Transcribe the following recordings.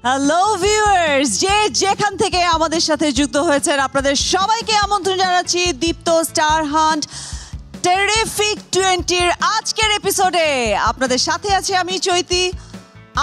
Hello viewers, যেখান থেকে আমাদের সাথে যুক্ত হয়েছেন আপনাদের সবাইকে আমন্ত্রণ জানাচ্ছি দীপ্ত স্টার হান্ট টেরিফিক 20-র আজকের এপিসোডে। আপনাদের সাথে আছি আমি চৈতি।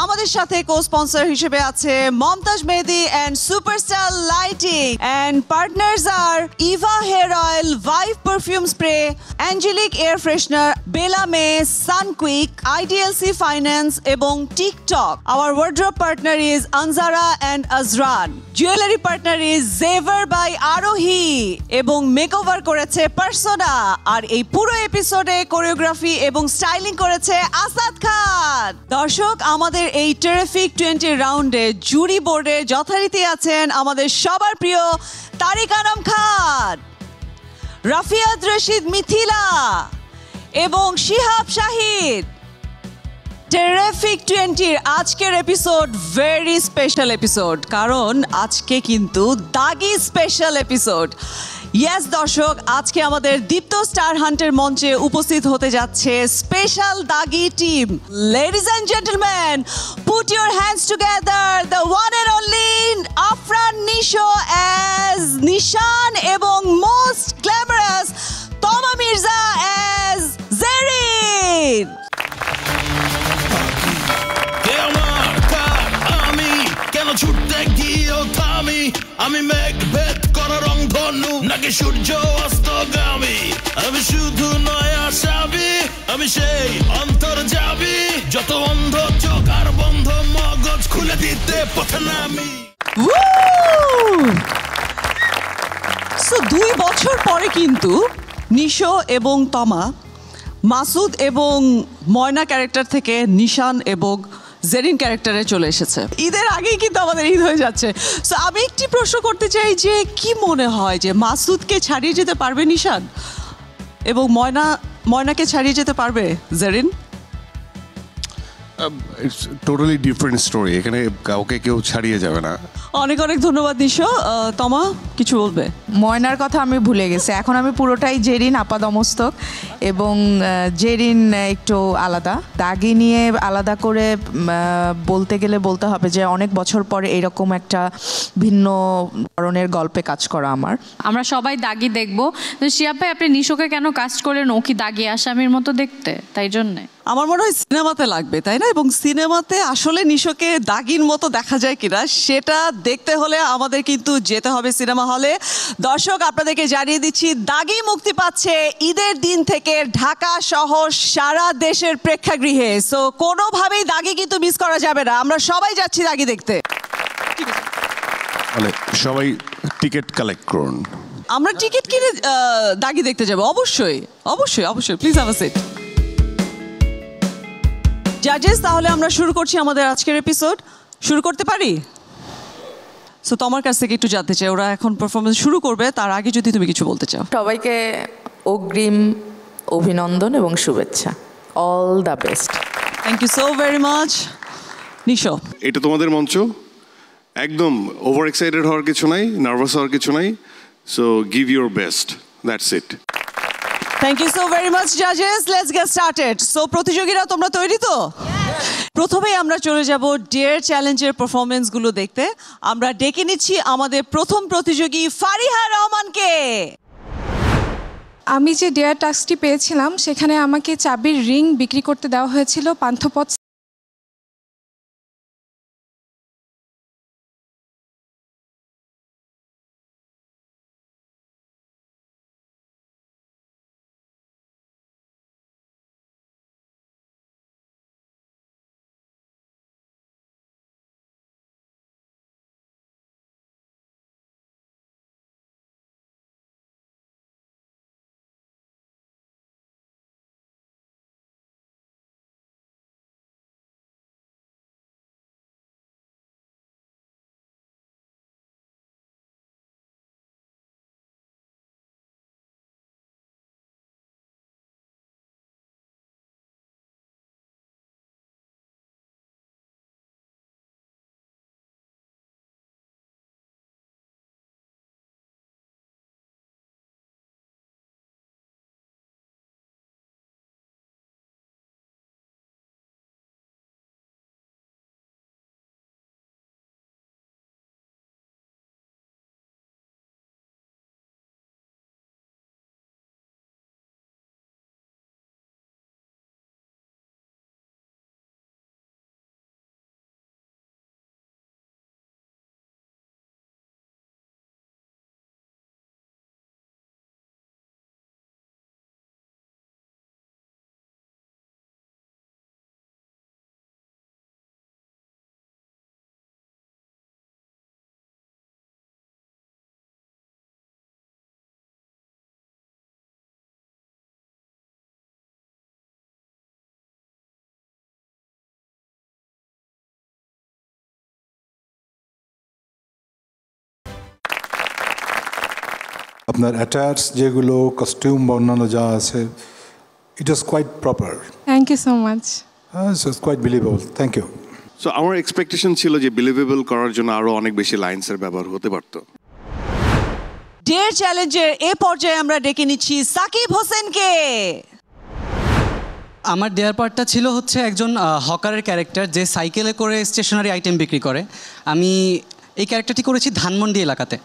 আমাদের সাথে কো-স্পন্সর হিসেবে আছে Momtaz Mehedi and superstar lighting and partners আর Eva hair oil, Vibe perfume spray, Angelic air freshener, বেলা মে, সানকুইক, আইডিএলসি ফাইন্যান্স এবং TikTok. Our wardrobe partner is Anzara and Azran. Jewellery partner is Zevar by Arohi এবং মেকওভার করেছে পার্সোনা। আর এই পুরো এপিসোডে কোরিওগ্রাফি এবং স্টাইলিং করেছে আসাদ খান। দর্শক, আমাদের এই টেরিফিক 20 রাউন্ডে জুরি বোর্ডে যথারীতি আছেন আমাদের সবার প্রিয় তারিক আনাম খান, রাফিয়াত রশিদ মিথিলা এবং শিহাব শাহিদ। টেরিফিক 20-র আজকের এপিসোড ভেরি স্পেশাল এপিসোড, কারণ আজকে কিন্তু দাগি স্পেশাল এপিসোড। ইয়েস দর্শক, আজকে আমাদের দীপ্ত স্টার হান্টের মঞ্চে উপস্থিত হতে যাচ্ছে স্পেশাল দাগি team. Ladies and gentleman, put your hands together, the one and only Afran Nisho as Nishan এবং মোস্ট গ্ল্যামারাস তমা মির্জা অ্যাজ জেরিন। ছুটতে গিয়েও থামি, আমি মেঘ ভেদ করা রংধনু নাকি সূর্য অস্তগামী। আমি শুধু নয় আসামি, আমি সেই অন্তর্যামী, যত অন্ধ চোখ আর বন্ধ মগজ খুলে দিতে পথে নামি। সো 2 বছর পরে কিন্তু নিশো এবং তমা মাসুদ এবং ময়না ক্যারেক্টার থেকে নিশান এবং জেরিন ক্যারেক্টারে চলে এসেছে। ঈদের আগেই কিন্তু আমাদের ঈদ হয়ে যাচ্ছে। সো আমি একটি প্রশ্ন করতে চাই যে কি মনে হয় যে মাসুদকে ছাড়িয়ে যেতে পারবে নিশান এবং ময়নাকে ছাড়িয়ে যেতে পারবে Zerin? It's totally different story, এখানে কাউকে কেউ ছাড়িয়ে যাবে না। অনেক অনেক ধন্যবাদ নিশো। তমা কিছু বলবে? ময়নার কথা আমি ভুলে গেছি, এখন আমি পুরোটাই জেরিন আপাদমস্তক, এবং জেরিন একটু আলাদা। দাগি নিয়ে আলাদা করে বলতে গেলে বলতে হবে যে অনেক বছর পরে এরকম একটা ভিন্ন ধরনের গল্পে কাজ করা আমার। আমরা সবাই দাগি দেখবো। শিয়াব ভাই, আপনি নিশোকে কেন কাস্ট করলেন? ও কি দাগি আসামির মতো দেখতে, তাই জন্যে? আমার মনে হয় সিনেমাতে লাগবে, তাই না? এবং সিনেমাতে আসলে নিশোকে দাগির মতো দেখা যায় কিনা সেটা দেখতে হলে আমাদের কিন্তু যেতে হবে সিনেমা হলে। দর্শক, আপনাদেরকে জানিয়ে দিচ্ছি দাগি মুক্তি পাচ্ছে ঈদের দিন থেকে ঢাকা সহ সারা দেশের প্রেক্ষাগৃহে। সো কোনোভাবেই দাগি কিন্তু মিস করা যাবে না। আমরা সবাই যাচ্ছি দাগি দেখতে। মানে সবাই টিকিট কালেক্ট করুন। আমরা টিকিট কিনে দাগি দেখতে যাবো, অবশ্যই অবশ্যই অবশ্যই। Please have a seat. জাজেস, তাহলে আমরা শুরু করছি আমাদের আজকের এপিসোড। শুরু করতে পারি? সো তোমার কাছ থেকে একটু জানতে চাই, ওরা এখন পারফরমেন্স শুরু করবে, তার আগে যদি তুমি কিছু বলতে চাও। সবাইকে অগ্রিম অভিনন্দন এবং শুভেচ্ছা। All the best. Thank you so very much. Nisho, এটা তোমাদের মঞ্চ, একদম ওভার এক্সাইটেড হওয়ার কিছু নাই, নার্ভাস হওয়ার কিছু নাই। So give your best, that's it. Thank you so very much জাজেস। Let's get started. সো প্রতিযোগীরা, তোমরা তৈরি তো? প্রথমেই আমরা চলে যাব ডেয়ার চ্যালেঞ্জের পারফরমেন্সগুলো দেখতে। আমরা ডেকে নিচ্ছি আমাদের প্রথম প্রতিযোগী ফারিহা রহমানকে। আমি যে ডেয়ার টাস্কটি পেয়েছিলাম সেখানে আমাকে চাবির রিং বিক্রি করতে দেওয়া হয়েছিল পান্থপথ আপনার অ্যাটায়ার্স যেগুলো কস্টিউম বা অন্যান্য যা আছে it is quite proper, thank you so much. So it's quite believable. Thank you. So আমার এক্সপেকটেশন ছিল যে বিলিভেবল করার জন্য আরো অনেক বেশি লাইন্সের ব্যবহার হতে পারতো। ডেয়ার চ্যালেঞ্জের এ পর্যায়ে আমরা ডেকে নিচ্ছি সাকিব হোসেনকে। আমার ডেয়ার পার্টটা ছিল হচ্ছে একজন হকারের ক্যারেক্টার যে সাইকেলে করে স্টেশনারি আইটেম বিক্রি করে। আমি এই ক্যারেক্টারটি করেছি ধানমন্ডি এলাকাতে।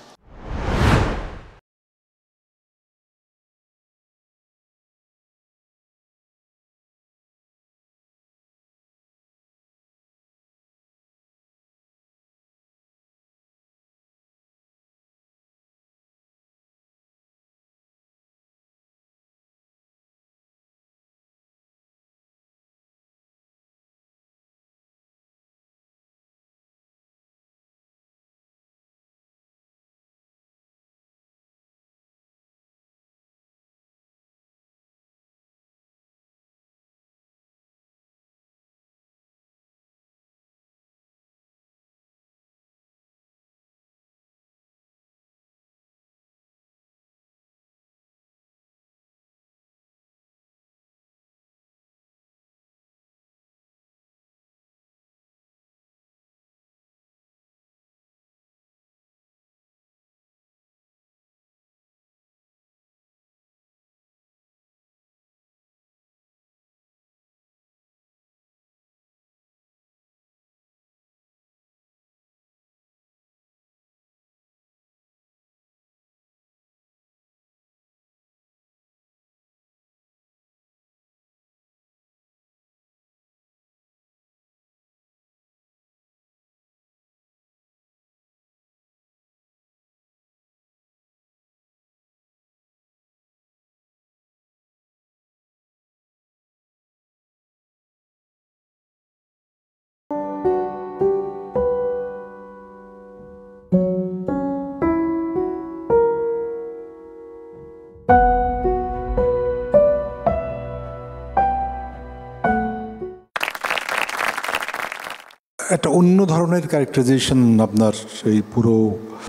একটা অন্য ধরনের ক্যারেক্টারাইজেশন আপনার এই পুরো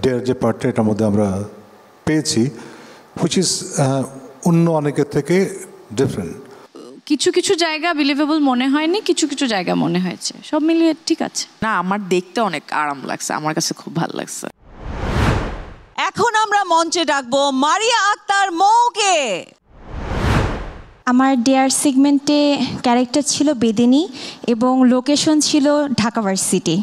ডেয়ার যে পার্টটা এটার মধ্যে আমরা পেয়েছি, হুইচ ইজ অন্য অনেকের থেকে ডিফারেন্ট। কিছু কিছু জায়গা বিলিভেবল মনে হয়নি, কিছু কিছু জায়গা মনে হয়েছে, সব মিলিয়ে ঠিক আছে। না, আমার দেখতে অনেক আরাম লাগছে, আমার কাছে খুব ভালো লাগছে। এখন আমরা মঞ্চে ডাকবো মারিয়া আক্তার মৌকে। আমার ডেয়ার সেগমেন্টে ক্যারেক্টার ছিল বেদেনি এবং লোকেশন ছিল ঢাকা ভার্সিটি।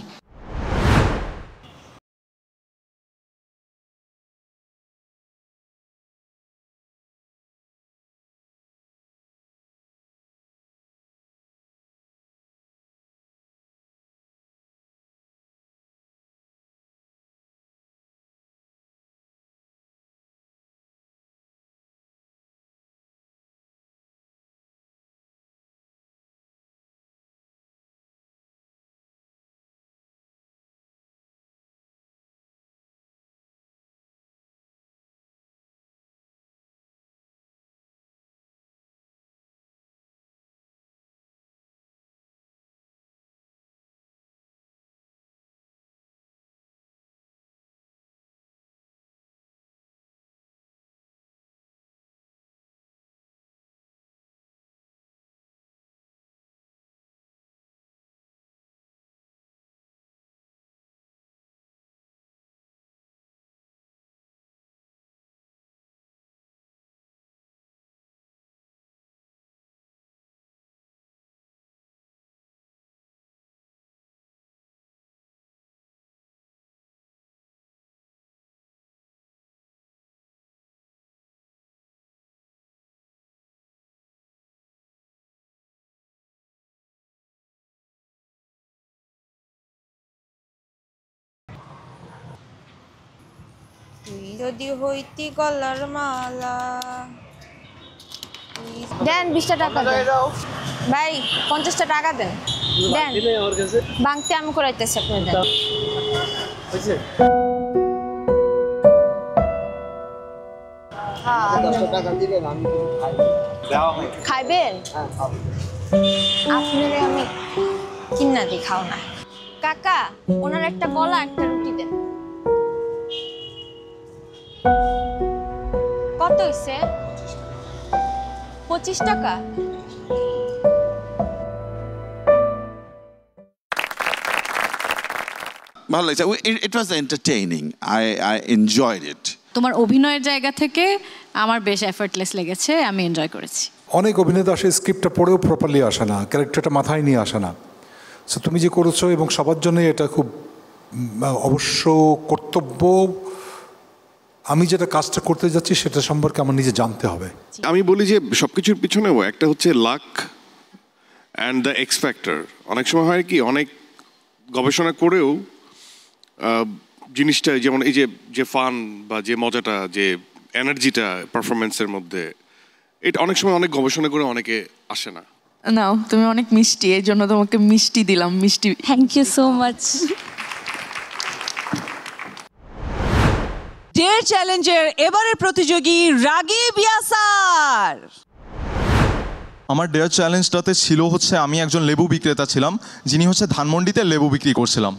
তুই যদি হইতি গলার মালা। দেন 20টা টাকা দেন ভাই, 50টা টাকা দেন, দেন বাংতে আমি করাইতেছি আপনার। দেন খাইবেন আপনারে আমি কিন্না দিই, খাও না। কাকা ওনার একটা কলা একটা রুটি দেন। কত হইছে 25 টাকা ভালো লাগছে ইট ওয়াজ এন্টারটেইনিং আই এনজয়েড ইট তোমার অভিনয়ের জায়গা থেকে আমার বেশ এফর্টলেস লেগেছে, আমি এনজয় করেছি। অনেক অভিনেতা আসে স্ক্রিপ্টটা পড়েও প্রপারলি আসে না, ক্যারেক্টারটা মাথায় নিয়ে আসে না। সো তুমি যে করেছো এবং সবার জন্যই এটা খুব অবশ্য কর্তব্য। আমি যেটা কাজটা করতে যাচ্ছি সেটা সম্পর্কে আমার নিজে জানতে হবে। আমি বলি যে সবকিছুর পিছনেও একটা হচ্ছে luck and the x factor. অনেক সময় হয় কি, অনেক গবেষণা করেও জিনিসটা যেমন এই যে ফান বা যে মজাটা, যে এনার্জিটা পারফরমেন্সের মধ্যে, এটা অনেক সময় অনেক গবেষণা করে অনেকে আসে না। নাও তুমি অনেক মিষ্টি, এই জন্য তোমাকে মিষ্টি দিলাম। মিষ্টি, thank you so much. Dare চ্যালেঞ্জের এবারের প্রতিযোগী রাগিব ইয়াসার। আমার ডেয়ার চ্যালেঞ্জটাতে ছিল হচ্ছে আমি একজন লেবু বিক্রেতা ছিলাম, যিনি হচ্ছে ধানমন্ডিতে লেবু বিক্রি করছিলাম।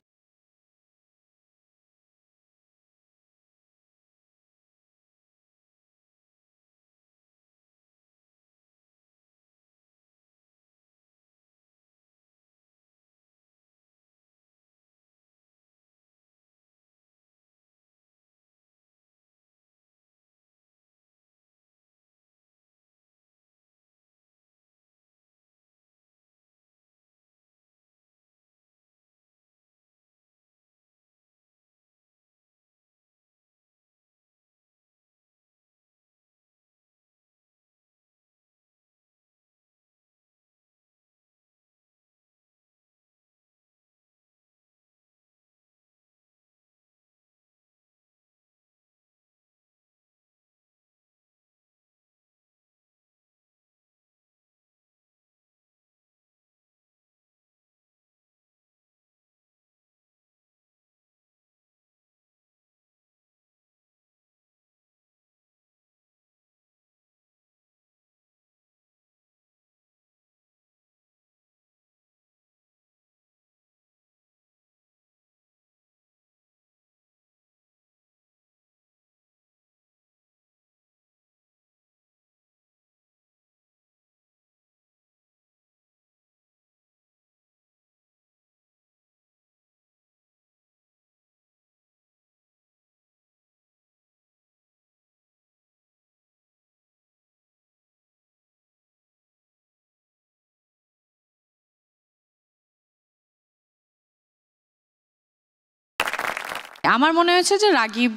আমার মনে হয়েছে যে রাগিব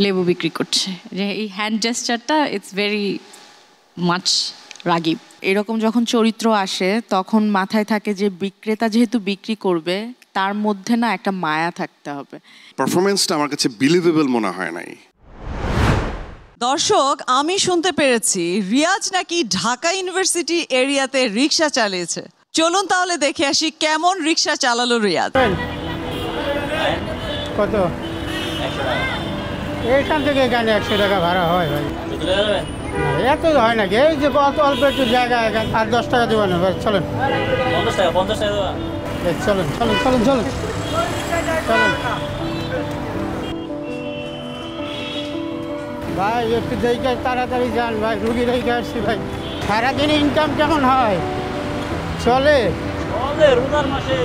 লেবু বিক্রি করছে, যে এই হ্যান্ড জেস্টারটা ইটস ভেরি মাচ রাগিব। এরকম যখন চরিত্র আসে তখন মাথায় থাকে যে বিক্রেতা যেহেতু বিক্রি করবে, তার মধ্যে না একটা মায়া থাকতে হবে। পারফরমেন্সটা আমার কাছে বিলিভেবল মনে হয় নাই। দর্শক, আমি শুনতে পেরেছি রিয়াজ নাকি ঢাকা ইউনিভার্সিটি এরিয়াতে রিক্সা চালিয়েছে। চলুন তাহলে দেখে আসি কেমন রিক্সা চালালো রিয়াজ। কত? এইখান থেকে এখানে 100 টাকা ভাড়া হয় ভাই। এত হয় নাকি? এই যে কত অল্প একটু জায়গা, আর 10 টাকা দেবো না ভাই। চলেন 50 টাকা দেবো। চলেন চলেন চলেন চলেন চলেন ভাই, একটু দেখে তাড়াতাড়ি যান ভাই, রুগী রেখে আসছি ভাই। সারাদিন ইনকাম কেমন হয়? চলে রোজার মাসে।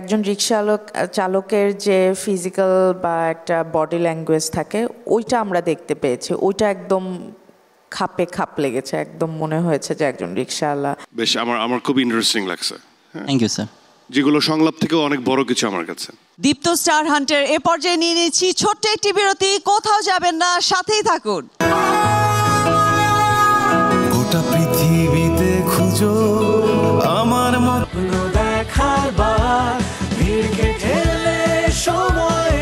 একজন রিক্সা চালকের যে ফিজিক্যাল বা একটা বডি ল্যাঙ্গুয়েজ থাকে, ওইটা আমরা দেখতে পেয়েছি। ওইটা একদম খাপে খাপ লেগেছে, একদম মনে হয়েছে যে একজন রিক্সাওয়ালা। বেশ, আমার খুব ইন্টারেস্টিং লাগছে। Thank you sir. যেগুলো সংলাপ থেকেও অনেক বড় কিছু আমার কাছে। দীপ্ত স্টার হান্টের এ পর্যায়ে নিয়ে নিচ্ছি ছোট্ট একটি বিরতি। কোথাও যাবেন না, সাথেই থাকুন। গোটা পৃথিবীতে খুঁজো আমার মতো দেখার বার, ভিড়কে ঠেলে সময়।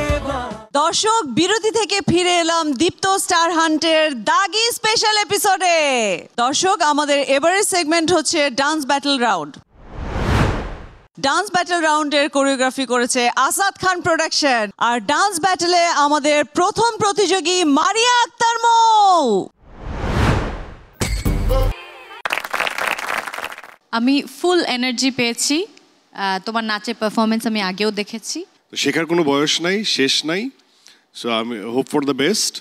দর্শক, বিরতি থেকে ফিরে এলাম দীপ্ত স্টার হান্টের দাগি স্পেশাল এপিসোডে। দর্শক, আমাদের এবারের সেগমেন্ট হচ্ছে dance battle round. Dance battle রাউন্ডের কোরিওগ্রাফি করেছে আসাদ খান প্রোডাকশন। আর ডান্স ব্যাটলে আমাদের প্রথম প্রতিযোগী মারিয়া আক্তার মৌ। আমি ফুল এনার্জি পেয়েছি, তোমার নাচের পারফরমেন্স আমি আগেও দেখেছি। শেখার কোনো বয়স নাই, শেষ নাই, সো আমি hope for the best.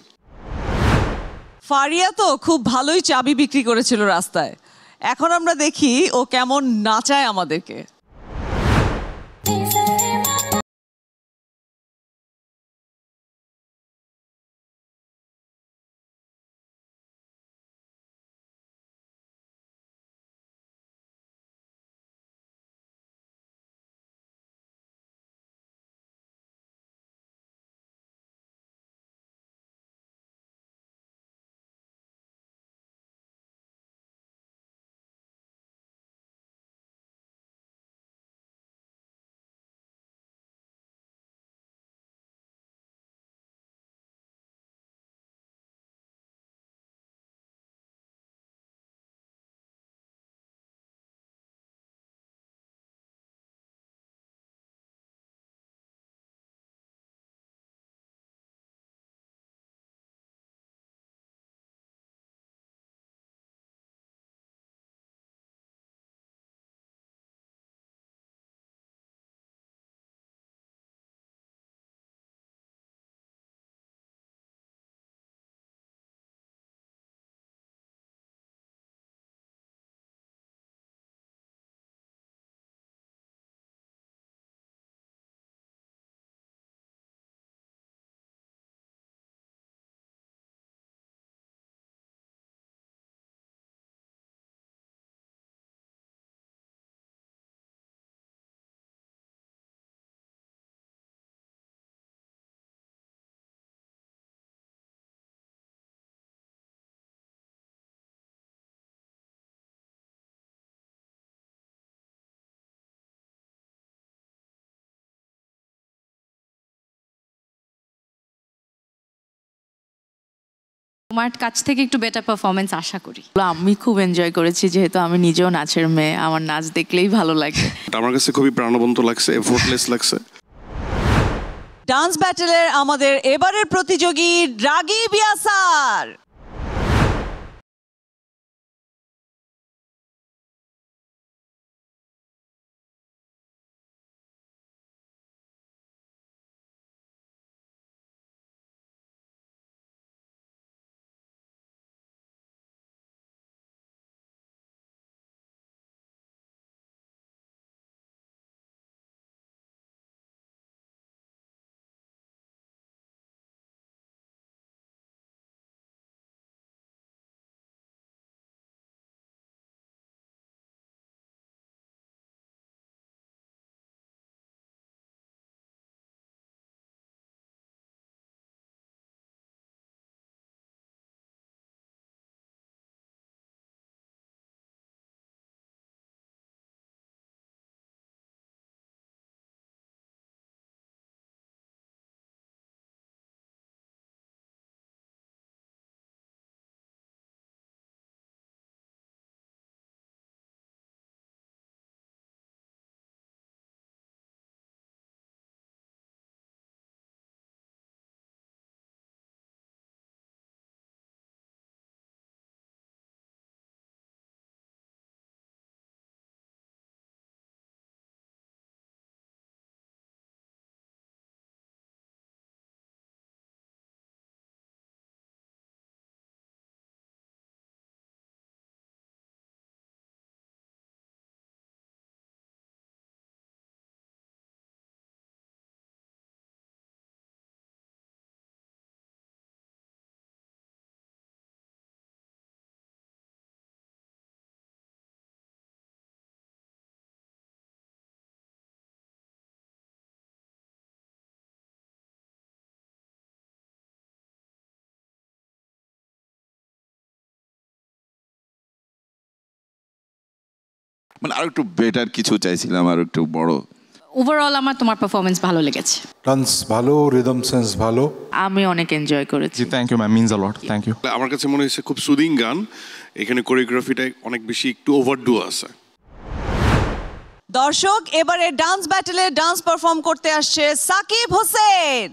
Faria তো খুব ভালোই চাবি বিক্রি করেছিল রাস্তায়, এখন আমরা দেখি ও কেমন নাচায় আমাদেরকে। তোমার কাছ থেকে একটু বেটার পারফরমেন্স আশা করি। আমি খুব এনজয় করেছি, যেহেতু আমি নিজেও নাচের মেয়ে, আমার নাচ দেখলেই ভালো লাগে। আমার কাছে খুবই প্রাণবন্ত লাগছে, এফোর্টলেস লাগছে। ডান্স ব্যাটলের আমাদের এবারের প্রতিযোগী রাগিব ইয়াসার। মানে আর একটু বেটার কিছু চাইছিলাম, আর একটু বড়। ওভারঅল আমার তোমার পারফরমেন্স ভালো লেগেছে। ডান্স ভালো, রিদম সেন্স ভালো, আমি অনেক এনজয় করেছি। Thank you ma'am, means a lot, thank you. আমার কাছে মনে হয়েছে খুব সুদিং গান, এখানে কোরিওগ্রাফিটা অনেক বেশি একটু ওভারডু আছে। দর্শক এবারে ডান্স ব্যাটেলে ডান্স পারফর্ম করতে আসছে সাকিব হোসেন।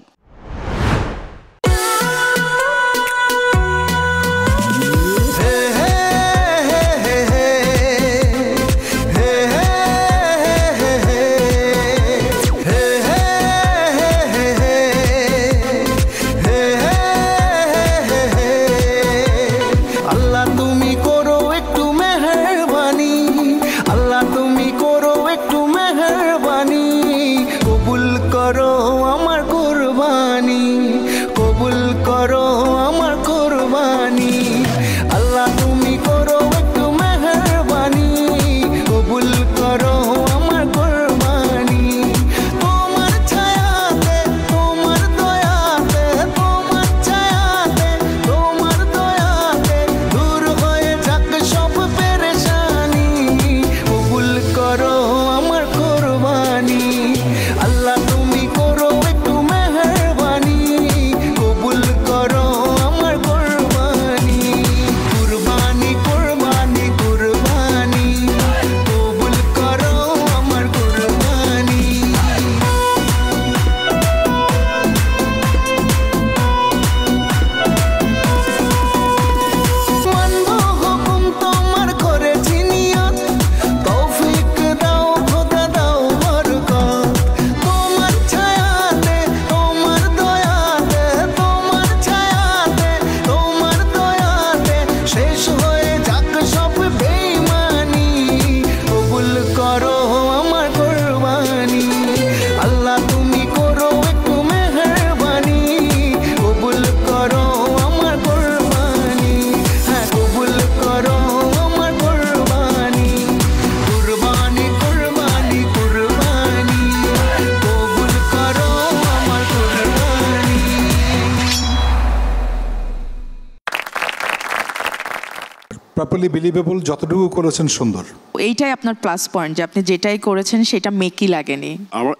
প্রপারলি বিলিভেবল, যতটুকু করেছেন সুন্দর। এইটাই আপনার প্লাস পয়েন্ট যে আপনি যেটাই করেছেন সেটা মেকি লাগেনি।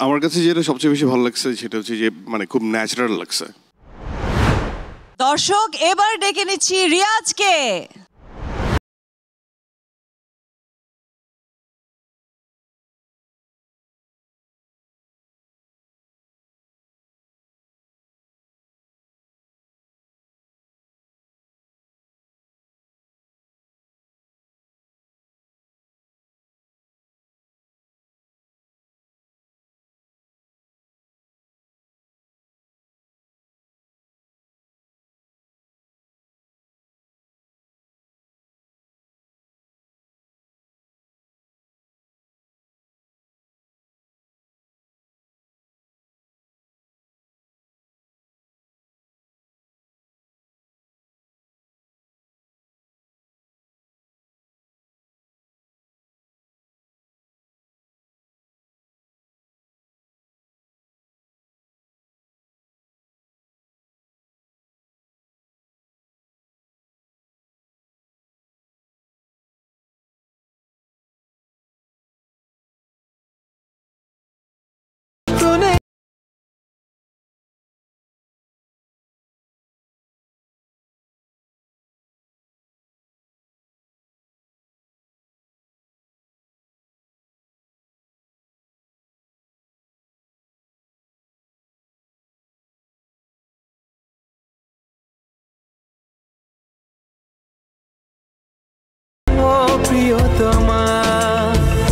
আমার কাছে যেটা সবচেয়ে বেশি ভালো লাগছে সেটা হচ্ছে যে মানে খুব ন্যাচারাল লাগছে। দর্শক এবার ডেকে নিচ্ছি রিয়াজকে। প্রিয়তমা,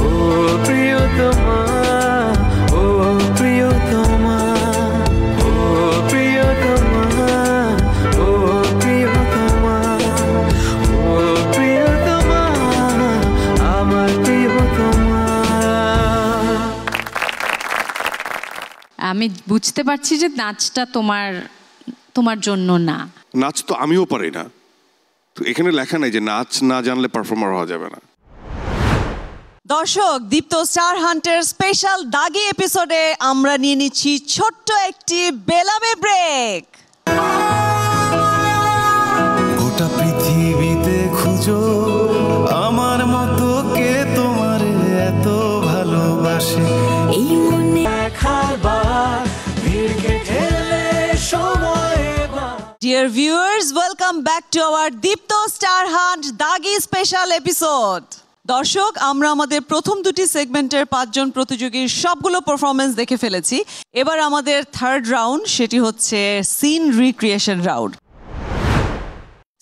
ও প্রিয়তমা, ও প্রিয়তমা, ও প্রিয়তমা, ও প্রিয়তমা, ও প্রিয়তমা, আমার প্রিয়তমা। আমি বুঝতে পারছি যে নাচটা তোমার জন্য না। নাচ তো আমিও পারি না, তো এখানে লেখা নাই যে নাচ না জানলে পারফর্মার হওয়া যাবে না। দর্শক দীপ্ত স্টার হান্টের স্পেশাল দাগি এপিসোডে আমরা নিয়ে নিচ্ছি ছোট্ট একটি বেলামে ব্রেক। গোটা পৃথিবীতে খুঁজো আমার মতো কে তোমার এত ভালোবাসে, এই মনে খাবার ভিড় কেটে সময়। Dear viewers, welcome back to our Deepto Star Hunt Dagi special episode. দর্শক, আমরা আমাদের প্রথম দুটি সেগমেন্টের 5 জন প্রতিযোগীর সবগুলো পারফরমেন্স দেখে ফেলেছি। এবার আমাদের থার্ড রাউন্ড, সেটি হচ্ছে সিন রিক্রিয়েশন রাউন্ড।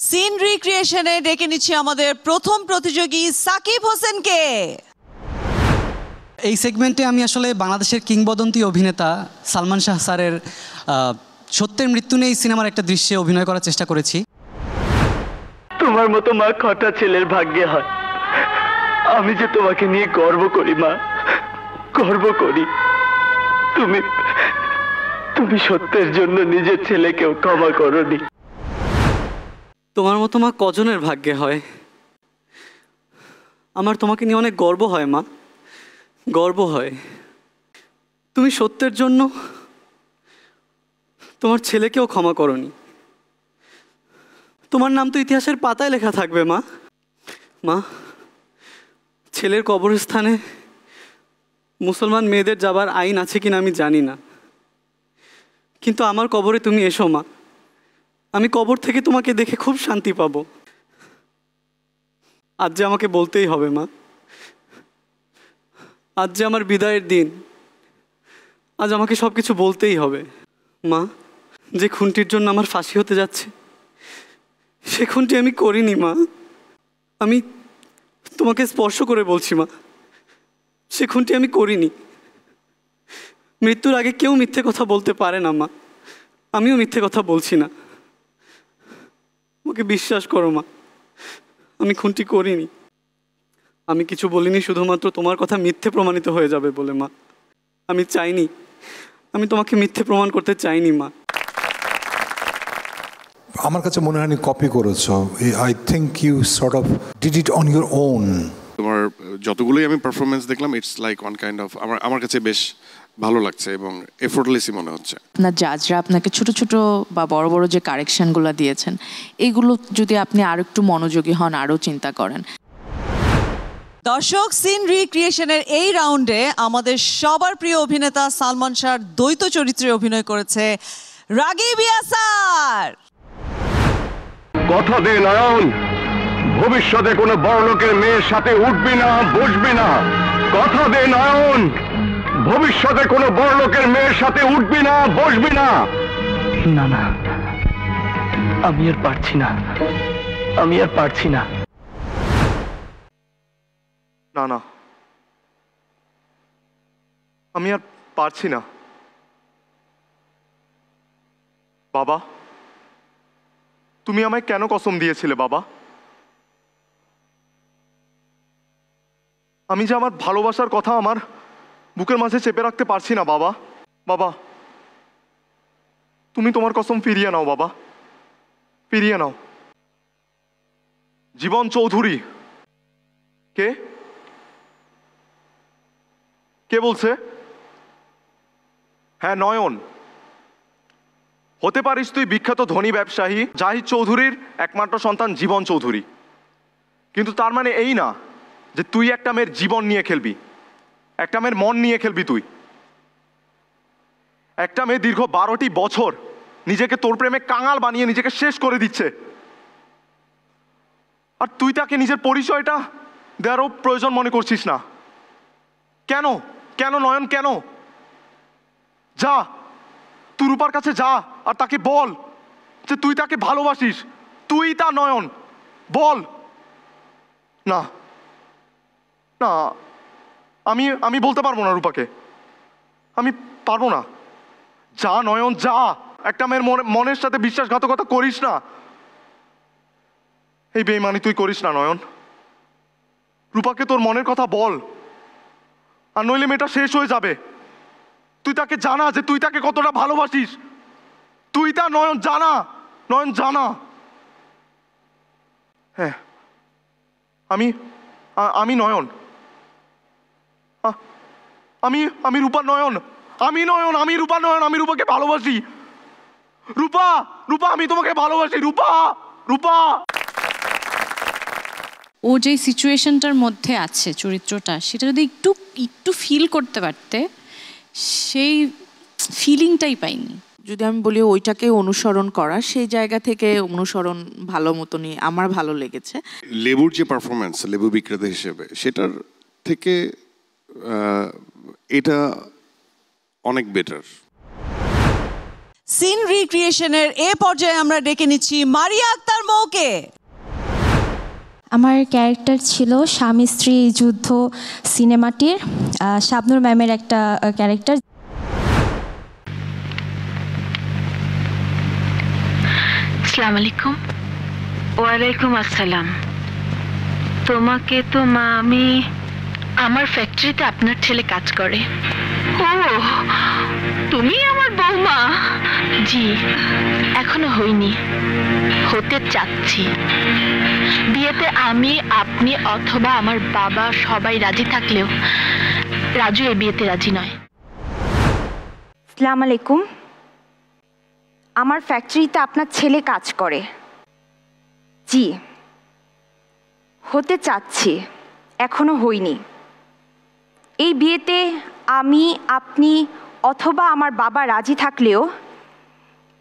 সিন রিক্রিয়েশনে ডেকে নিচ্ছি আমাদের প্রথম প্রতিযোগী সাকিব হোসেনকে। এই সেগমেন্টে আমি আসলে বাংলাদেশের কিংবদন্তি অভিনেতা সালমান শাহ স্যারের সত্যের মৃত্যু নেই সিনেমার একটা দৃশ্যে অভিনয় করার চেষ্টা করেছি। তোমার মতো মা কটা ছেলের ভাগ্যে হয়, আমি যে তোমাকে নিয়ে গর্ব করি মা, গর্ব করি। তুমি সত্যের জন্য নিজের ছেলেকেও ক্ষমা করনি। তোমার মতো মা কজনের ভাগ্যে হয়, আমার তোমাকে নিয়ে অনেক গর্ব হয় মা, গর্ব হয়। তুমি সত্যের জন্য তোমার ছেলেকেও ক্ষমা করনি। তোমার নাম তো ইতিহাসের পাতায় লেখা থাকবে মা। মা, ছেলের কবরস্থানে মুসলমান মেয়েদের যাবার আইন আছে কিনা আমি জানি না, কিন্তু আমার কবরে তুমি এসো মা, আমি কবর থেকে তোমাকে দেখে খুব শান্তি পাবো। আজ যে আমাকে বলতেই হবে মা, আজ যে আমার বিদায়ের দিন, আজ আমাকে সব কিছু বলতেই হবে মা। যে খুনটির জন্য আমার ফাঁসি হতে যাচ্ছে, সে খুনটি আমি করিনি মা। আমি তোমাকে স্পর্শ করে বলছি মা, সে খুনটি আমি করিনি। মৃত্যুর আগে কেউ মিথ্যে কথা বলতে পারে না মা, আমিও মিথ্যে কথা বলছি না। আমাকে বিশ্বাস করো মা, আমি খুনটি করিনি। আমি কিছু বলিনি শুধুমাত্র তোমার কথা মিথ্যে প্রমাণিত হয়ে যাবে বলে মা। আমি চাইনি, আমি তোমাকে মিথ্যে প্রমাণ করতে চাইনি মা। আমার কাছে মনে হয়নি কপি করেছো। I think you sort of did it on your own. তোমার যতগুলোই আমি পারফরমেন্স দেখলাম, it's like one kind of, আমার কাছে বেশ ভালো লাগছে এবং এফোর্টলেসই মনে হচ্ছে। আপনার জাজরা আপনাকে ছোট ছোট বা বড় বড় যে কারেকশনগুলো দিয়েছেন, এইগুলো যদি আপনি আরো একটু মনোযোগী হন, আরো চিন্তা করেন। দর্শক, সিন রিক্রিয়েশনের এই রাউন্ডে আমাদের সবার প্রিয় অভিনেতা সালমান শাহর দ্বৈত চরিত্রে অভিনয় করেছে রাগিব ইয়াসার। কথা দে নয়ন, ভবিষ্যতে কোনো বড়লোকের মেয়ের সাথে উঠবি না, বসবি না। কথা দে নয়ন, ভবিষ্যতে কোনো বড়লোকের মেয়ের সাথে উঠবি না, বসবি না। না না, আমি আর পারছি না, আমি আর পারছি না। না না, আমি আর পারছি না। বাবা, তুমি আমায় কেন কসম দিয়েছিলে বাবা? আমি যে আমার ভালোবাসার কথা আমার বুকের মাঝে চেপে রাখতে পারছি না বাবা। বাবা, তুমি তোমার কসম ফিরিয়ে নাও বাবা, ফিরিয়ে নাও। জীবন চৌধুরী কে? কে বলছে? হ্যাঁ, নয়ন। হতে পারিস তুই বিখ্যাত ধনী ব্যবসায়ী জাহিদ চৌধুরীর একমাত্র সন্তান জীবন চৌধুরী, কিন্তু তার মানে এই না যে তুই একটা মেয়ের জীবন নিয়ে খেলবি, একটা মেয়ের মন নিয়ে খেলবি। তুই একটা মেয়ে দীর্ঘ 12টি বছর নিজেকে তোর প্রেমে কাঙাল বানিয়ে নিজেকে শেষ করে দিচ্ছে, আর তুই তাকে নিজের পরিচয়টা দেওয়ারও প্রয়োজন মনে করছিস না। কেন? কেন নয়ন, কেন? যা, তুই রূপার কাছে যা আর তাকে বল যে তুই তাকে ভালোবাসিস, তুই তা নয়ন, বল। না না, আমি বলতে পারবো না রূপাকে, আমি পারবো না। যা নয়ন, যা। একটা মেয়ের মনের সাথে বিশ্বাসঘাতকতা করিস না, এই বেইমানি তুই করিস না নয়ন। রূপাকে তোর মনের কথা বল, আর নইলে মেয়েটা শেষ হয়ে যাবে। তুই তাকে জানা যে তুই তাকে কতটা ভালোবাসিস, তুই তা নয়ন, জানা নয়ন, জানা। হ্যাঁ, আমি নয়ন, আমি রূপা নয়ন, আমি নয়ন, আমি রূপা নয়ন, আমি রূপাকে ভালোবাসি। রূপা, রূপা, আমি তোমাকে ভালোবাসি। রূপা, রূপা। ও যে সিচুয়েশনটার মধ্যে আছে চরিত্রটা, সেটা যদি একটু ফিল করতে পারতে, সেই ফিলিংটাই পাইনি। যদি আমি বলি ওইটাকে অনুসরণ করা, সেই জায়গা থেকে অনুসরণ ভালো মতনই আমার ভালো লেগেছে। লেবুর যে পারফরমেন্স লেবু বিক্রেতা হিসেবে, সেটার থেকে এটা অনেক বেটার। সিন রিক্রিয়েশনের এ পর্যায়ে আমরা ডেকে নিচ্ছি মারিয়া আক্তার মৌকে। আমার ক্যারেক্টার ছিল স্বামী স্ত্রী যুদ্ধ সিনেমাটির শাবনূর ম্যামের একটা ক্যারেক্টার। আসসালামু আলাইকুম। ওয়ালাইকুম আসসালাম। তোমাকে তো মা আমি আমার ফ্যাক্টরিতে আপনার ছেলে কাজ করে। ও তুমি আমার বৌমা? জি, এখনো হইনি, হতে চাচ্ছি। বিয়েতে আমি, আপনি অথবা আমার বাবা সবাই রাজি থাকলেও রাজু এই বিয়েতে রাজি নয়। আসসালামু আলাইকুম। আমার ফ্যাক্টরিতে আপনার ছেলে কাজ করে। জি, হতে চাচ্ছি, এখনো হইনি। এই বিয়েতে আমি, আপনি অথবা আমার বাবা রাজি থাকলেও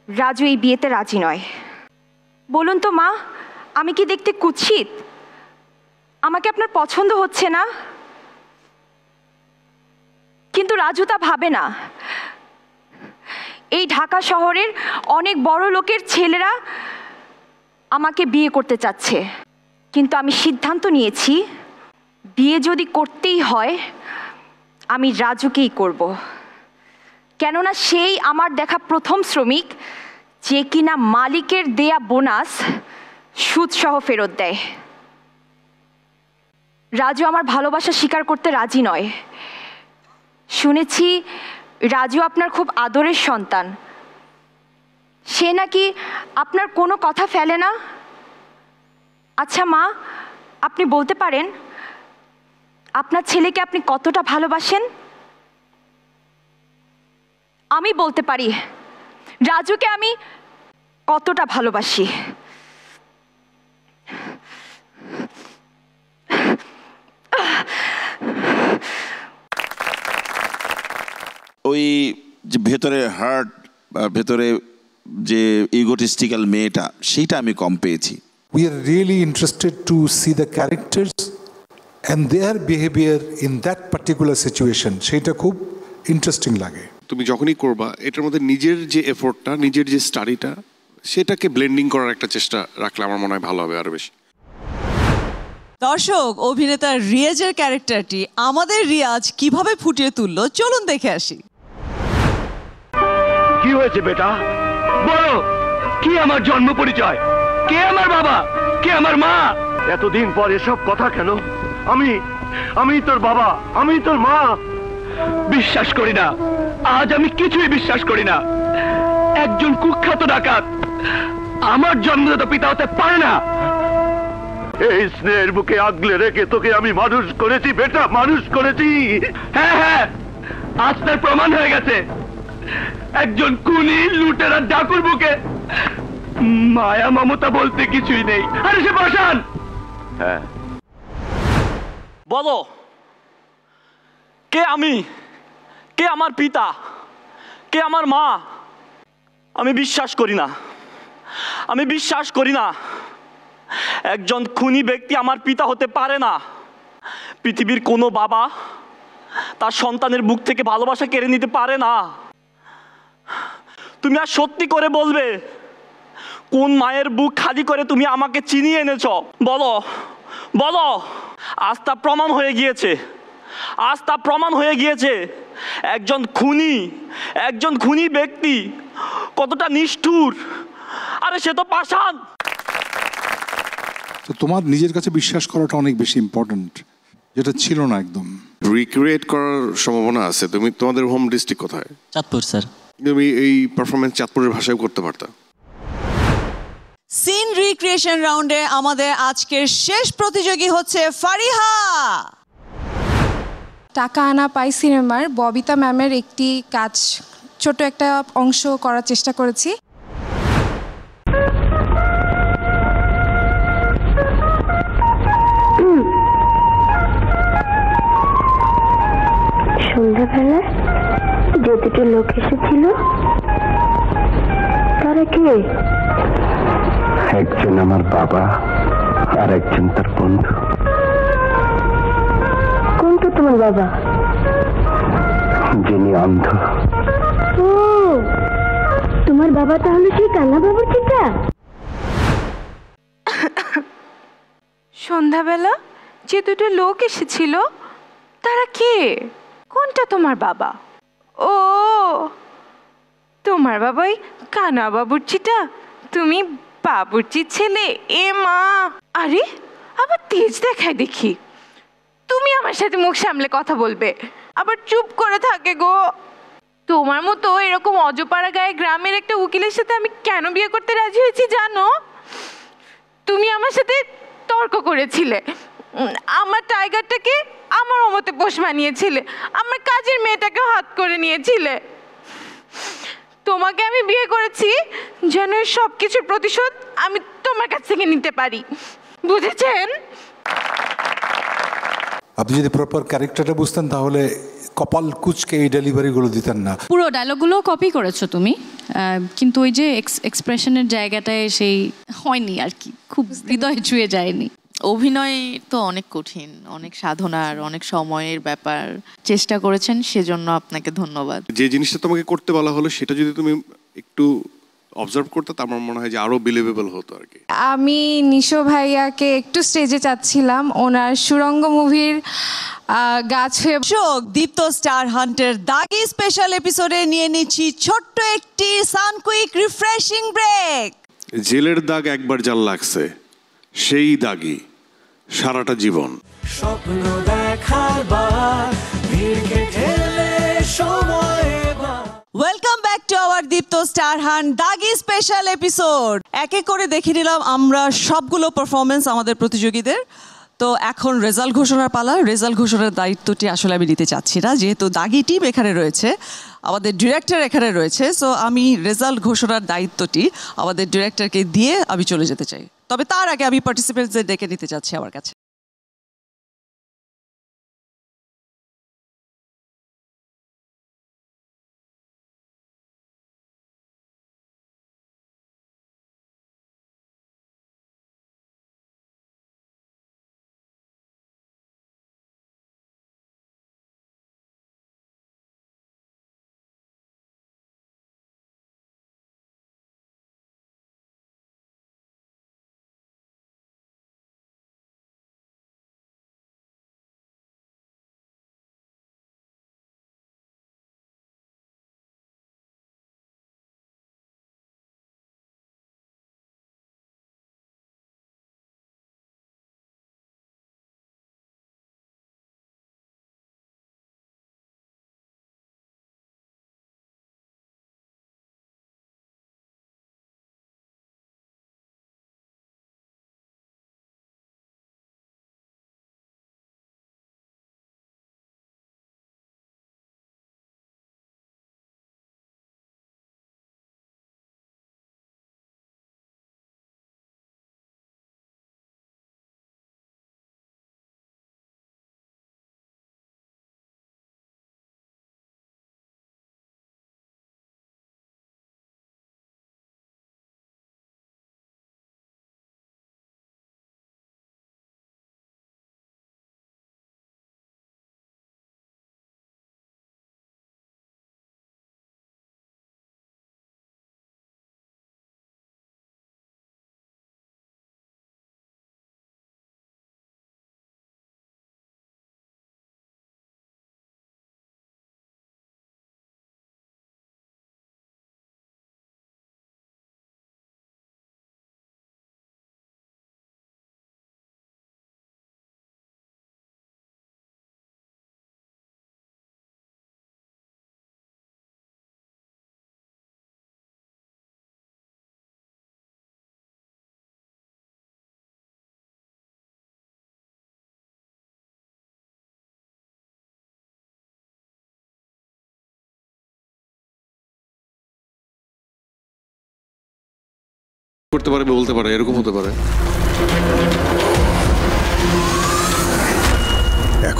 রাজু এই বিয়েতে রাজি নয়। বলুন তো মা, আমি কি দেখতে কুৎসিত? আমাকে আপনার পছন্দ হচ্ছে না? কিন্তু রাজু তা ভাবে না। এই ঢাকা শহরের অনেক বড় লোকের ছেলেরা আমাকে বিয়ে করতে চাচ্ছে, কিন্তু আমি সিদ্ধান্ত নিয়েছি বিয়ে যদি করতেই হয় আমি রাজুকেই করব। কেননা সেই আমার দেখা প্রথম শ্রমিক যে কিনা মালিকের দেয়া বোনাস সুদসহ ফেরত দেয়। রাজু আমার ভালোবাসা স্বীকার করতে রাজি নয়। শুনেছি রাজু আপনার খুব আদরের সন্তান। সে নাকি আপনার কোনো কথা ফেলে না। আচ্ছা মা, আপনি বলতে পারেন আপনার ছেলেকে আপনি কতটা ভালোবাসেন? আমি বলতে পারি রাজুকে আমি কতটা ভালোবাসি। ওই যে ভেতরে হার্ট বা ভেতরে যে ইগোটিস্টিক্যাল মেয়েটা, সেইটা আমি কম পেয়েছি। We are really interested to see the characters and their behavior in that particular situation. সেটা খুব ইন্টারেস্টিং লাগে। তুমি যখনই করবা, এটার মধ্যে নিজের যে এফোর্টটা, নিজের যে স্টাডিটা, সেটাকে ব্লেন্ডিং করার একটা চেষ্টা রাখলে আমার মনে হয় ভালো হবে আরো বেশি। দর্শক, অভিনেতা রিয়াজের ক্যারেক্টারটি আমাদের রিয়াজ কিভাবে ফুটিয়ে তুললো, চলুন দেখে আসি। কি হয়েছে বেটা? বলো, কি আমার জন্ম পরিচয়? কে আমার বাবা? কে আমার মা? এতদিন পর এসব কথা কেন? আমি তোর বাবা, আমি তোর মা। বিশ্বাস করি না, আজ আমি কিছুই বিশ্বাস করি না। একজন কুখ্যাত ডাকাত আমার জন্মদাতা পিতা হতে পারে না। এই স্নেহের বুকে আগলে রেখে তোকে আমি মানুষ করেছি বেটা, মানুষ করেছি। হ্যাঁ হ্যাঁ, আজ তার প্রমাণ হয়ে গেছে। একজন খুনি, লুটেরা, ডাকুর বুকে মায়া মমতা বলতে কিছুই নেই। আরে সে বসান। হ্যাঁ, বলো, কে আমি? কে আমার পিতা? কে আমার মা? আমি বিশ্বাস করি না, আমি বিশ্বাস করি না একজন খুনি ব্যক্তি আমার পিতা হতে পারে না। পৃথিবীর কোনো বাবা তার সন্তানের বুক থেকে ভালোবাসা কেড়ে নিতে পারে না। তুমি আর সত্যি করে বলবে, কোন মায়ের বুক খালি করে তুমি আমাকে চিনিয়ে এনেছ? বলো বলো। আজ তা প্রমাণ হয়ে গিয়েছে, আজ তা প্রমাণ হয়ে গিয়েছে একজন খুনি ব্যক্তি কতটা নিষ্ঠুর। আরে সে তো পাষাণ। তো তোমার নিজের কাছে বিশ্বাস করাটা অনেক বেশি ইম্পর্ট্যান্ট, যেটা ছিল না একদম। রিক্রিয়েট করার সম্ভাবনা আছে। তোমাদের হোম ডিস্ট্রিক্ট কোথায়? চাঁদপুর স্যার। তুমি এই পারফরমেন্স চাঁদপুরের ভাষায় করতে পারতা। সিন রিক্রিয়েশন রাউন্ডে আমাদের আজকের শেষ প্রতিযোগী হচ্ছে ফারিহা। টাকা আনা পাই সিনেমার ববিতা ম্যামের একটি কাজ, ছোট একটা অংশ করার চেষ্টা করেছি। সন্ধ্যাবেলায় যে দুটো লোক এসেছিল তারা কে? একজন আমার বাবা আর একজন তার বন্ধু। কোনটা তোমার বাবা? যিনি অন্ধ। ও, তোমার বাবা তাহলে সেই কান্না বাবুর্চিটা? সন্ধ্যাবেলা যে দুটো লোক এসেছিল তারা কে? কোনটা তোমার বাবা? ও, তোমার বাবাই কানা বাবুর্চিটা? তুমি বাবুর্চির ছেলে? এ মা, আরে আবার তেজ দেখায় দেখি। তুমি আমার সাথে মুখ সামলে কথা বলবে, আবার চুপ করে থাকে গো। তোমার মতো এরকম অজপাড়া গায়ে গ্রামের একটা উকিলের সাথে আমি কেন বিয়ে করতে রাজি হয়েছি জানো? তুমি আমার সাথে তর্ক করেছিলে, আমার টাইগারটাকে আমার অমতে পোষ মানিয়েছিলে, আমার কাজের মেয়েটাকে হাত করে নিয়েছিলে। তোমাকে আমি বিয়ে করেছি যেন সব কিছুর প্রতিশোধ আমি তোমার কাছ থেকে নিতে পারি, বুঝেছেন? আপনি যদি প্রপার ক্যারেক্টারটা বুঝতেন তাহলে কপাল কুচকে এই ডেলিভারিগুলো দিতেন না। পুরো ডায়লগগুলো কপি করেছো তুমি, কিন্তু ওই যে এক্সপ্রেশনের জায়গাটায় সেই হয়নি আর কি, খুব হৃদয়ে ছুঁয়ে যায়নি। অভিনয় তো অনেক কঠিন, অনেক সাধনার, অনেক সময়ের ব্যাপার। চেষ্টা করেছেন, সেজন্য আপনাকে ধন্যবাদ। যে জিনিসটা তোমাকে করতে বলা হলো সেটা যদি তুমি একটু অবজার্ভ করতে, তার মনে হয় যে আরো বিলিভেবল হতো আর কি। আমি নিশো ভাইয়াকে একটু স্টেজে চাচ্ছিলাম ওনার সুরঙ্গ মুভির গাছ হয়ে। দীপ্ত স্টার হান্টের দাগি স্পেশাল এপিসোডে নিয়ে নিচ্ছি ছোট্ট একটি সানকুইক রিফ্রেশিং ব্রেক। জেলের দাগ একবার যার লাগছে সেই দাগি সারাটা জীবন। স্বপ্ন দেখার বার ভিড়কে ঠেলে সময়। Welcome back to our Deepto star hunt দাগি স্পেশাল এপিসোড। এক এক করে দেখে নিলাম আমরা সবগুলো পারফরমেন্স আমাদের প্রতিযোগীদের। তো এখন রেজাল্ট ঘোষণার পালা। রেজাল্ট ঘোষণার দায়িত্বটি আসলে আমি নিতে চাচ্ছি না, যেহেতু দাগি টিম এখানে রয়েছে, আমাদের ডিরেক্টর এখানে রয়েছে। সো আমি রেজাল্ট ঘোষণার দায়িত্বটি আমাদের ডিরেক্টরকে দিয়ে আমি চলে যেতে চাই। তবে তার আগে আমি পার্টিসিপেন্টসদের ডেকে নিতে চাচ্ছি আমার কাছে। করতে পারে, বলতে পারে, এরকম হতে পারে।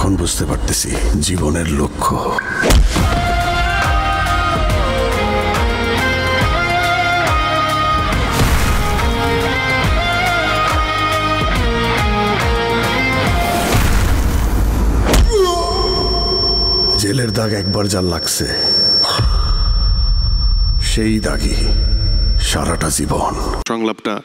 এখন বুঝতে পারতেছি জীবনের লক্ষ্য। জেলের দাগ একবার যা লাগছে সেই দাগই সারাটা জীবন। সংলাপটা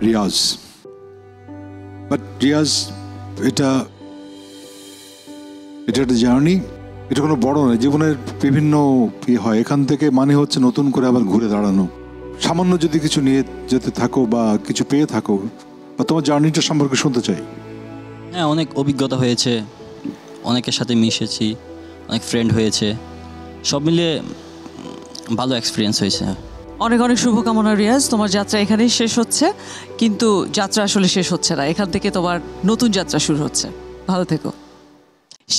রিয়াজ, বাট রিয়াজ এটা একটা জার্নি, এটা কোনো বড় নয়, জীবনের বিভিন্ন হয়, এখান থেকে মানে হচ্ছে নতুন করে আবার ঘুরে দাঁড়ানো। সামান্য যদি কিছু নিয়ে যেতে থাকো বা কিছু পেয়ে থাকো, বা তোমার জার্নিটা সম্পর্কে শুনতে চাই। হ্যাঁ, অনেক অভিজ্ঞতা হয়েছে, অনেকের সাথে মিশেছি, অনেক ফ্রেন্ড হয়েছে, সব মিলিয়ে ভালো এক্সপিরিয়েন্স হয়েছে। অনেক অনেক শুভকামনা রিয়াজ, তোমার যাত্রা এখানেই শেষ হচ্ছে, কিন্তু যাত্রা আসলে শেষ হচ্ছে না, এখান থেকে তোমার নতুন যাত্রা শুরু হচ্ছে। ভালো থেকো।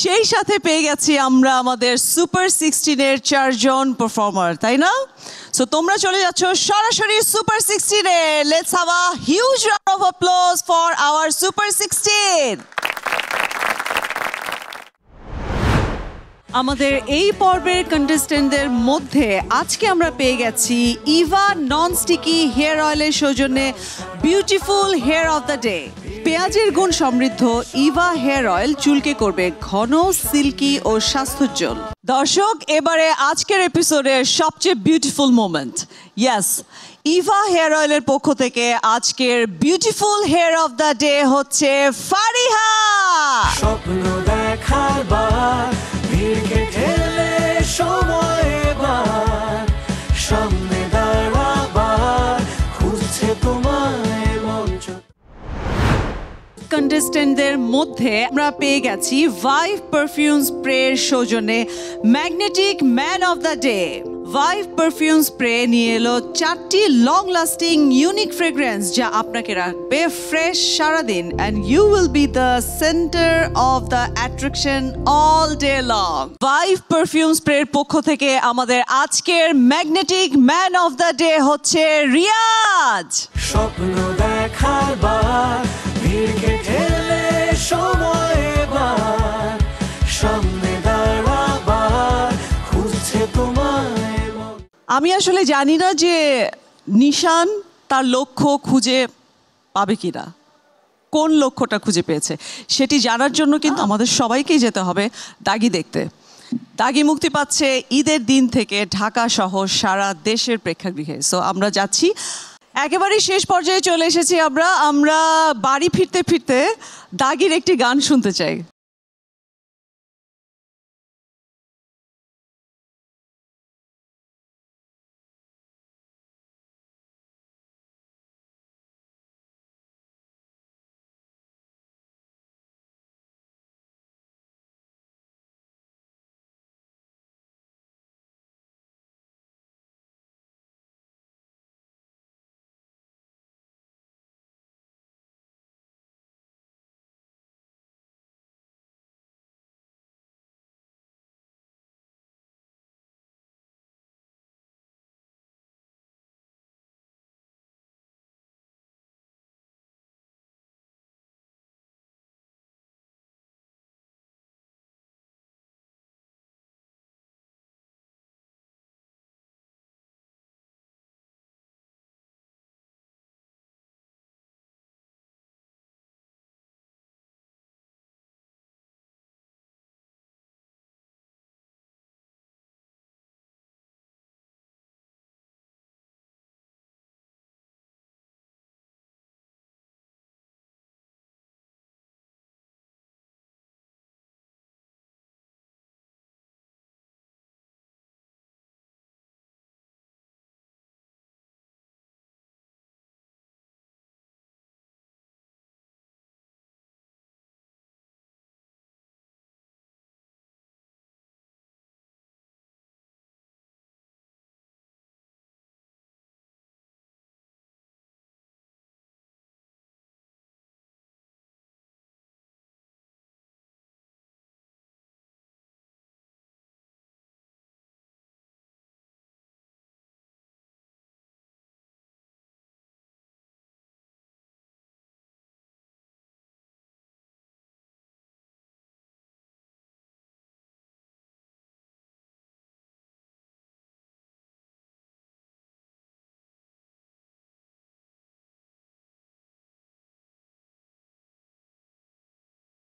সেই সাথে পেয়ে গেছি আমরা আমাদের সুপার 16-এর 4 জন পারফর্মার, তাই না? সো তোমরা চলে যাচ্ছ সরাসরি সুপার 16-এ। Let's have a huge round of applause for our super 16। আমাদের এই পর্বের কন্টেস্টেন্টদের মধ্যে আজকে আমরা পেয়ে গেছি ইভা নন স্টিকি হেয়ার অয়েলের সৌজন্যে beautiful hair of the day. পেঁয়াজের গুণ সমৃদ্ধ ইভা হেয়ার অয়েল চুলকে করবে ঘন, সিল্কি ও স্বাস্থ্যোজ্জ্বল। দর্শক, এবারে আজকের এপিসোডের সবচেয়ে beautiful moment. Yes, Eva hair অয়েলের পক্ষ থেকে আজকের beautiful hair of the day হচ্ছে ফারিহা। স্বপ্ন দেখার বার, ভিড় কেটেলে সময় এবার, সামনে দাঁড়াবার খুঁজছে তোমায় মঞ্চ। কন্টেস্টেন্টদের মধ্যে আমরা পেয়ে গেছি ভাইভ পারফিউম স্প্রের সৌজন্যে magnetic man of the day. Vibe perfume spray নিয়ে এলো 4টি লং লাস্টিং ইউনিক ফ্রেগ্রেন্স যা আপনাকে রাখবে ফ্রেশ সারাদিন and you will be the centre of the attraction all day long. Vibe perfume স্প্রের পক্ষ থেকে আমাদের আজকের magnetic man of the day হচ্ছে রিয়াজ। স্বপ্ন দেখার বার ভিড়কে ঠেলে সময় এবার সামনে দাঁড়াবার খুঁজছে তোমায়। আমি আসলে জানি না যে নিশান তার লক্ষ্য খুঁজে পাবে কিনা, কোন লক্ষ্যটা খুঁজে পেয়েছে সেটি জানার জন্য কিন্তু আমাদের সবাইকেই যেতে হবে দাগি দেখতে। দাগি মুক্তি পাচ্ছে ঈদের দিন থেকে ঢাকা সহ সারা দেশের প্রেক্ষাগৃহে। সো আমরা যাচ্ছি, একেবারেই শেষ পর্যায়ে চলে এসেছি আমরা বাড়ি ফিরতে ফিরতে দাগির একটি গান শুনতে চাই।